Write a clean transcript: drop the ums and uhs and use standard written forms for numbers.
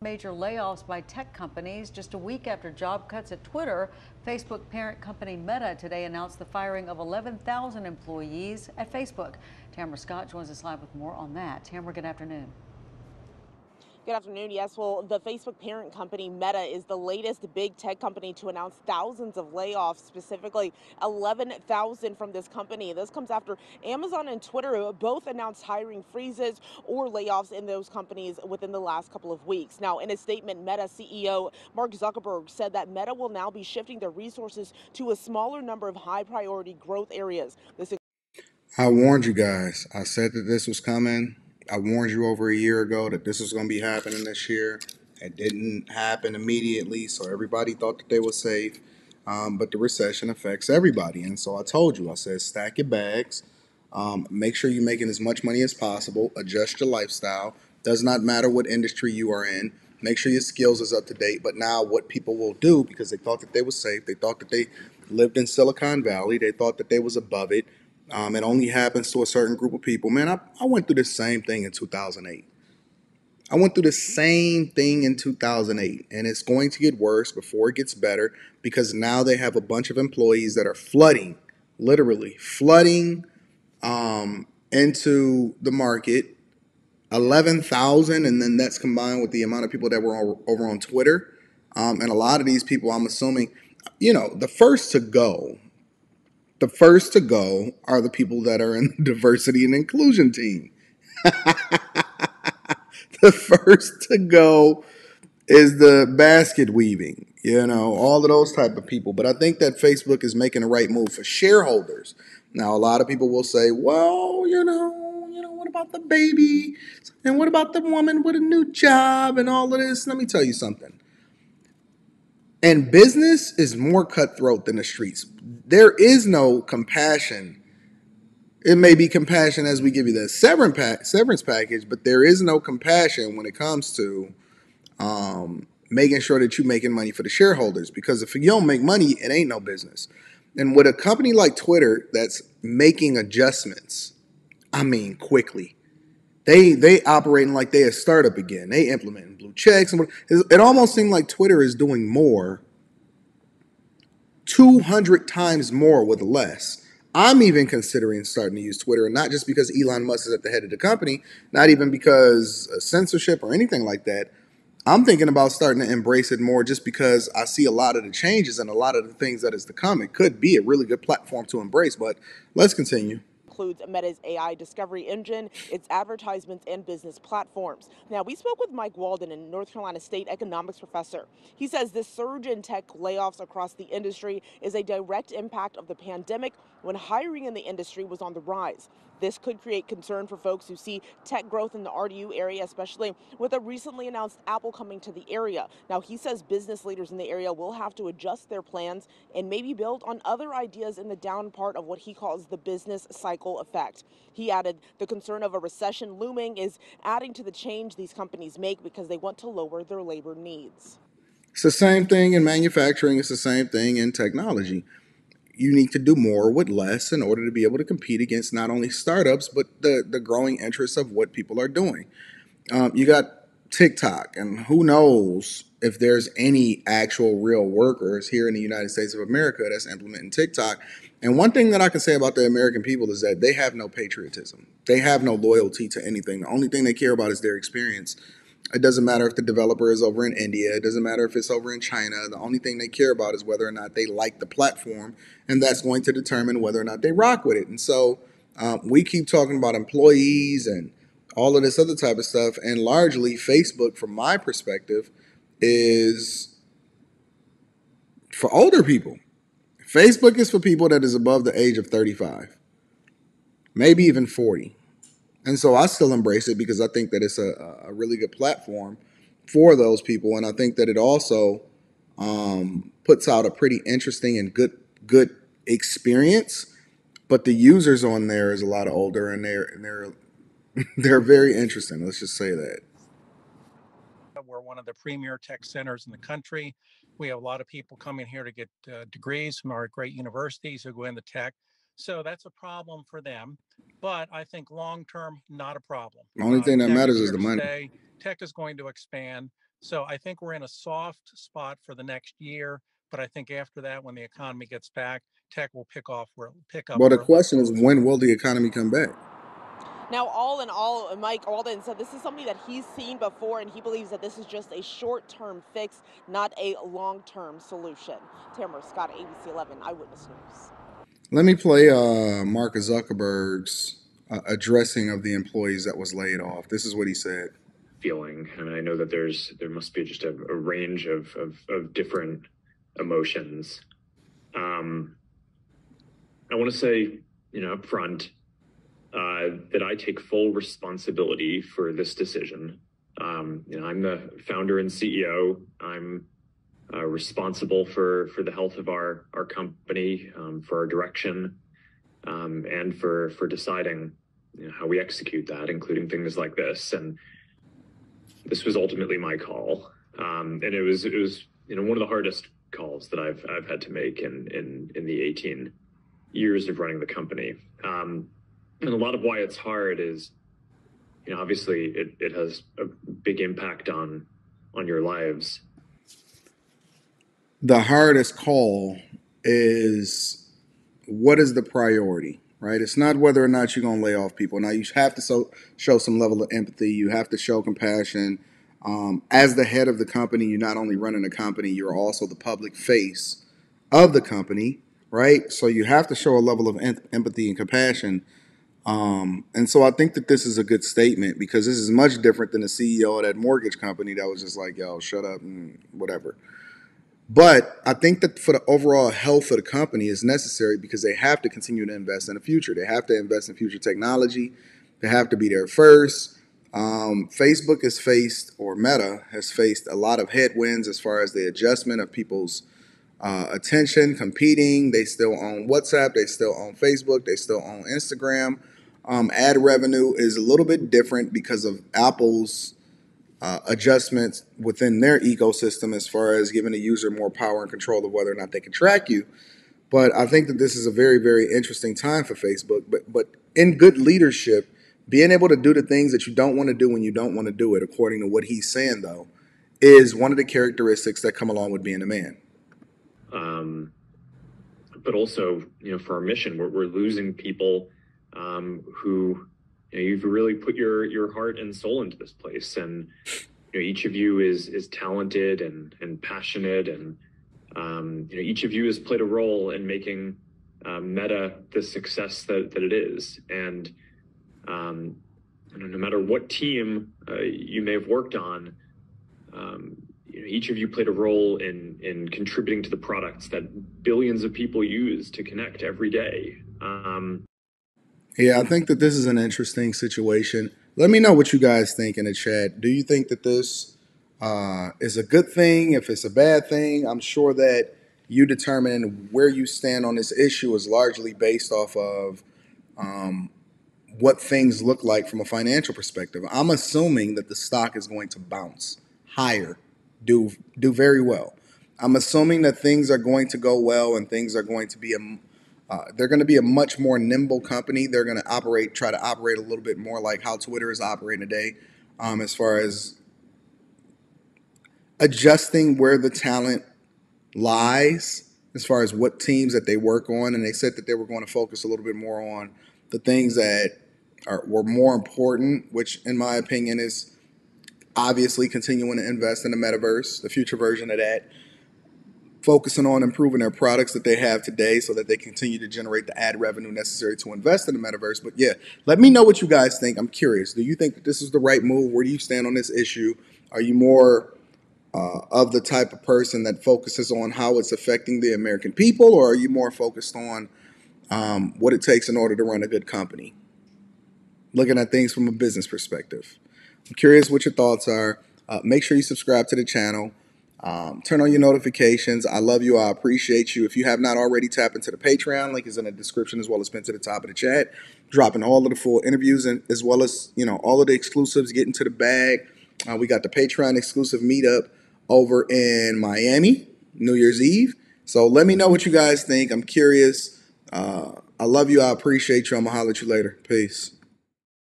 Major layoffs by tech companies just a week after job cuts at Twitter. Facebook parent company Meta today announced the firing of 11,000 employees at Facebook. Tamara Scott joins us live with more on that. Tamara, good afternoon. Good afternoon. Yes, well, the Facebook parent company Meta is the latest big tech company to announce thousands of layoffs, specifically 11,000 from this company. This comes after Amazon and Twitter both announced hiring freezes or layoffs in those companies within the last couple of weeks. Now, in a statement, Meta CEO Mark Zuckerberg said that Meta will now be shifting their resources to a smaller number of high priority growth areas. I warned you guys. I said that this was coming. I warned you over a year ago that this was going to be happening this year. It didn't happen immediately, so everybody thought that they were safe. But the recession affects everybody. And so I told you, I said, stack your bags, make sure you're making as much money as possible, adjust your lifestyle. Does not matter what industry you are in. Make sure your skills is up to date. But now what people will do, because they thought that they were safe, they thought that they lived in Silicon Valley, they thought that they was above it. It only happens to a certain group of people. Man, I went through the same thing in 2008. I went through the same thing in 2008, and it's going to get worse before it gets better because now they have a bunch of employees that are flooding, literally flooding into the market. 11,000, and then that's combined with the amount of people that were over on Twitter. And a lot of these people, I'm assuming, the first to go. The first to go are the people that are in the diversity and inclusion team. The first to go is the basket weaving, all of those type of people. But I think that Facebook is making the right move for shareholders. Now, a lot of people will say, well, what about the baby? And what about the woman with a new job and all of this? Let me tell you something. And business is more cutthroat than the streets. There is no compassion. It may be compassion as we give you the severance package, but there is no compassion when it comes to making sure that you're making money for the shareholders. Because if you don't make money, it ain't no business. And with a company like Twitter that's making adjustments, I mean quickly, they operating like they a startup again. They implementing blue checks. And it almost seemed like Twitter is doing more, 200 times more with less. I'm even considering starting to use Twitter, and not just because Elon Musk is at the head of the company, not even because of censorship or anything like that. I'm thinking about starting to embrace it more just because I see a lot of the changes and a lot of the things that is to come. It could be a really good platform to embrace, but let's continue. Includes Meta's AI discovery engine, its advertisements, and business platforms. Now, we spoke with Mike Walden, a North Carolina State economics professor. He says this surge in tech layoffs across the industry is a direct impact of the pandemic when hiring in the industry was on the rise. This could create concern for folks who see tech growth in the RDU area, especially with a recently announced Apple coming to the area. Now, he says business leaders in the area will have to adjust their plans and maybe build on other ideas in the down part of what he calls the business cycle effect. He added the concern of a recession looming is adding to the change these companies make because they want to lower their labor needs. It's the same thing in manufacturing, it's the same thing in technology. You need to do more with less in order to be able to compete against not only startups, but the growing interests of what people are doing. You got TikTok, and who knows if there's any actual real workers here in the United States of America that's implementing TikTok. And one thing that I can say about the American people is that they have no patriotism. They have no loyalty to anything. The only thing they care about is their experience. It doesn't matter if the developer is over in India. It doesn't matter if it's over in China. The only thing they care about is whether or not they like the platform, and that's going to determine whether or not they rock with it. And so we keep talking about employees and all of this other type of stuff, and largely Facebook, from my perspective, is for older people. Facebook is for people that is above the age of 35, maybe even 40. And so I still embrace it because I think that it's a really good platform for those people. And I think that it also puts out a pretty interesting and good experience. But the users on there is a lot older, and they're they're very interesting. Let's just say that. We're one of the premier tech centers in the country. We have a lot of people coming here to get degrees from our great universities who go into tech. So that's a problem for them. But I think long term, not a problem. The only thing that Tech is matters is here the to money. stay. Tech is going to expand. So I think we're in a soft spot for the next year. But I think after that, when the economy gets back, tech will pick up where Well, the it left question is, off. when will the economy come back? Now, all in all, Mike Alden said this is something that he's seen before, and he believes that this is just a short-term fix, not a long-term solution. Tamara Scott, ABC 11 Eyewitness News. Let me play Mark Zuckerberg's addressing of the employees that was laid off. This is what he said. Feeling, and I know that there must be just a range of different emotions. I want to say, up front, that I take full responsibility for this decision. I'm the founder and CEO. I'm responsible for the health of our company, for our direction, and for deciding how we execute that, including things like this. And this was ultimately my call, and it was one of the hardest calls that I've had to make in the 18 years of running the company. And a lot of why it's hard is, obviously it has a big impact on your lives. The hardest call is, what is the priority, right? It's not whether or not you're going to lay off people. Now, you have to show some level of empathy. You have to show compassion. As the head of the company, you're not only running the company, you're also the public face of the company, right? So you have to show a level of empathy and compassion. And so I think that this is a good statement, because this is much different than the CEO of that mortgage company that was just like, yo, shut up and whatever. But I think that for the overall health of the company is necessary, because they have to continue to invest in the future. They have to invest in future technology. They have to be there first. Facebook has faced, or Meta has faced, a lot of headwinds as far as the adjustment of people's attention, competing. They still own WhatsApp. They still own Facebook. They still own Instagram. Ad revenue is a little bit different because of Apple's adjustments within their ecosystem as far as giving the user more power and control of whether or not they can track you. But I think that this is a very, very interesting time for Facebook. But in good leadership, being able to do the things that you don't want to do when you don't want to do it, according to what he's saying, though, is one of the characteristics that come along with being a man. But also, for our mission, we're losing people who, you've really put your heart and soul into this place, and each of you is talented and passionate, and each of you has played a role in making Meta the success that it is. And no matter what team you may have worked on, each of you played a role in contributing to the products that billions of people use to connect every day. Yeah, I think that this is an interesting situation. Let me know what you guys think in the chat. Do you think that this is a good thing? If it's a bad thing, I'm sure that you determining where you stand on this issue is largely based off of what things look like from a financial perspective. I'm assuming that the stock is going to bounce higher, do very well. I'm assuming that things are going to go well, and things are going to be they're going to be a much more nimble company. They're going to try to operate a little bit more like how Twitter is operating today, as far as adjusting where the talent lies, as far as what teams that they work on. And they said that they were going to focus a little bit more on the things that were more important, which in my opinion is obviously continuing to invest in the metaverse, the future version of that, focusing on improving their products that they have today so that they continue to generate the ad revenue necessary to invest in the metaverse. But yeah, let me know what you guys think. I'm curious. Do you think that this is the right move? Where do you stand on this issue? Are you more of the type of person that focuses on how it's affecting the American people, or are you more focused on what it takes in order to run a good company? Looking at things from a business perspective. I'm curious what your thoughts are. Make sure you subscribe to the channel. Turn on your notifications. I love you. I appreciate you. If you have not already, tap into the Patreon. Link is in the description, as well as pinned to the top of the chat. Dropping all of the full interviews, and as well as all of the exclusives. Getting to the bag. We got the Patreon exclusive meetup over in Miami, New Year's Eve. So let me know what you guys think. I'm curious. I love you. I appreciate you. I'm gonna holler at you later. Peace.